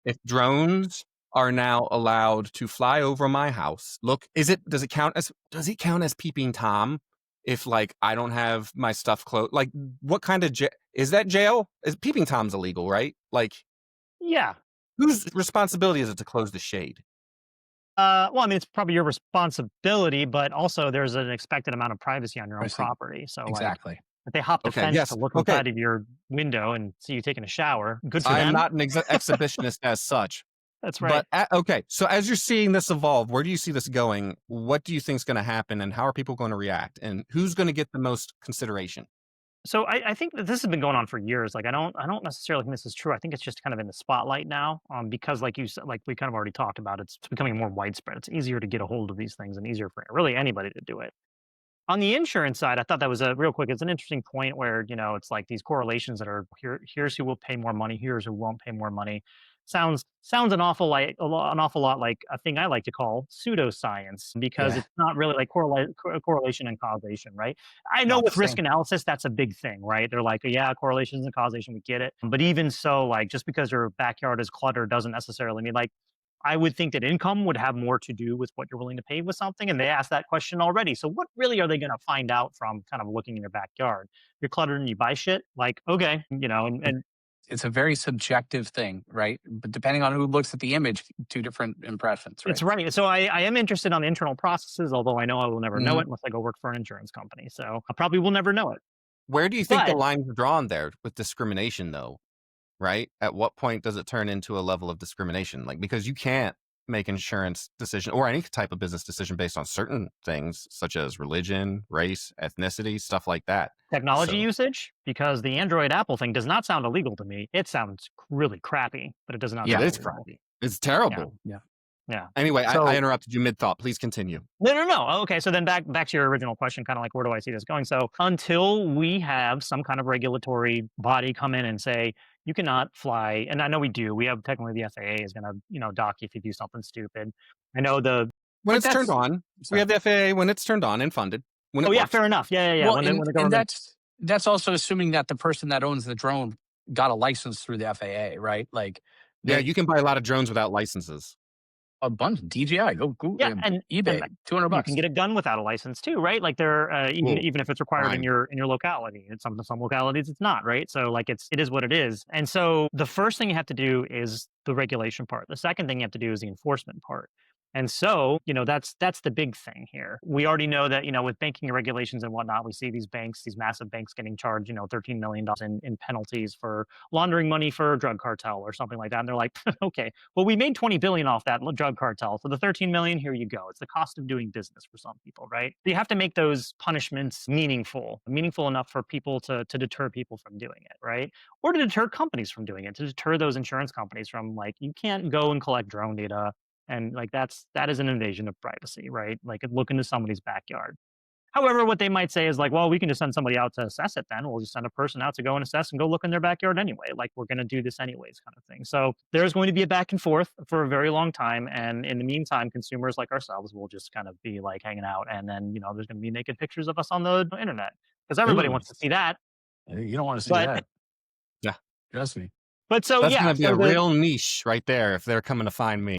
if drones are now allowed to fly over my house, does it count as peeping Tom if like I don't have my stuff closed? Like what kind of is that jail? Is peeping Tom's illegal, right? Like Yeah. whose responsibility is it to close the shade? Well, I mean, it's probably your responsibility, but also there's an expected amount of privacy on your own Privacy. property. So, like, Exactly. if they hop the Okay, fence to yes. look Okay. inside of your window and see you taking a shower, good for I am them. not an exhibitionist as such. That's right. But okay, so as you're seeing this evolve, where do you see this going? What do you think is going to happen, and how are people going to react, and who's going to get the most consideration? So I think that this has been going on for years. Like I don't necessarily think this is true. I think it's just kind of in the spotlight now, because like you said, like we kind of already talked about, it's becoming more widespread. It's easier to get a hold of these things and easier for really anybody to do it. On the insurance side, I thought that was a real quick. It's an interesting point where it's like these correlations that are here. Here's who will pay more money. Here's who won't pay more money. Sounds an awful lot like a thing I like to call pseudoscience because Yeah. it's not really like correlation and causation, right? I know No, with risk same. analysis that's a big thing, right? They're like, yeah, correlations and causation, we get it. But even so, like just because your backyard is cluttered doesn't necessarily mean like I would think that income would have more to do with what you're willing to pay with something. And they asked that question already. So what really are they going to find out from kind of looking in your backyard? You're cluttered and you buy shit. Like, okay, and It's a very subjective thing, right? But depending on who looks at the image, two different impressions, right? it's right. So I am interested on the internal processes, although I know I will never know Mhm. it unless I go work for an insurance company. So I probably will never know it. Where do you think the But line's drawn there with discrimination, though? Right? At what point does it turn into a level of discrimination? Like because you can't make insurance decision or any type of business decision based on certain things such as religion, race, ethnicity, stuff like that. technology So usage, because the Android Apple thing does not sound illegal to me. It sounds really crappy, but it does not it Yeah. sound is illegal. crappy. It's Yeah. terrible. Yeah. Yeah. Anyway, I So interrupted you mid thought. Please continue. no. Okay, so then back to your original question, kind of like where do I see this going? So until we have some kind of regulatory body come in and say you cannot fly, and I know we do. We have technically the FAA is going to dock you if you do something stupid. I know When but it's turned that's on, we Sorry. have the FAA when it's turned on and funded, when oh it yeah, works. fair enough. Yeah. Well, When and the and government that's also assuming that the person that owns the drone got a license through the FAA, right? Like Yeah, they you can buy a lot of drones without licenses. a bunch DJI, go yeah, and eBay, 200 you can bucks. get a gun without a license too, right? Like they're Whoa, even if it's required in fine. your locality. In some localities it's not, right? So like it is what it is. And so the first thing you have to do is the regulation part. The second thing you have to do is the enforcement part. And so, that's the big thing here. We already know that, with banking regulations and whatnot, we see these banks, these massive banks getting charged, $13 million in penalties for laundering money for a drug cartel or something like that. And they're like, okay, well, we made 20 billion off that drug cartel. So the 13 million, here you go. It's the cost of doing business for some people, right? So you have to make those punishments meaningful enough for people to deter people from doing it, right? Or to deter companies from doing it, to deter those insurance companies from like, you can't go and collect drone data. And like that is an invasion of privacy, right? Like look into somebody's backyard. However, what they might say is like, well, we can just send somebody out to assess it then. We'll just send a person out to go and assess and go look in their backyard anyway. Like we're going to do this anyways, kind of thing. So there's going to be a back and forth for a very long time. And in the meantime, consumers like ourselves will just kind of be like hanging out. And then, there's going to be naked pictures of us on the internet because everybody Ooh, wants to see that. You don't want to see But, that. yeah. Trust me. but so That's yeah, going to be so a the, real niche right there if they're coming to find me.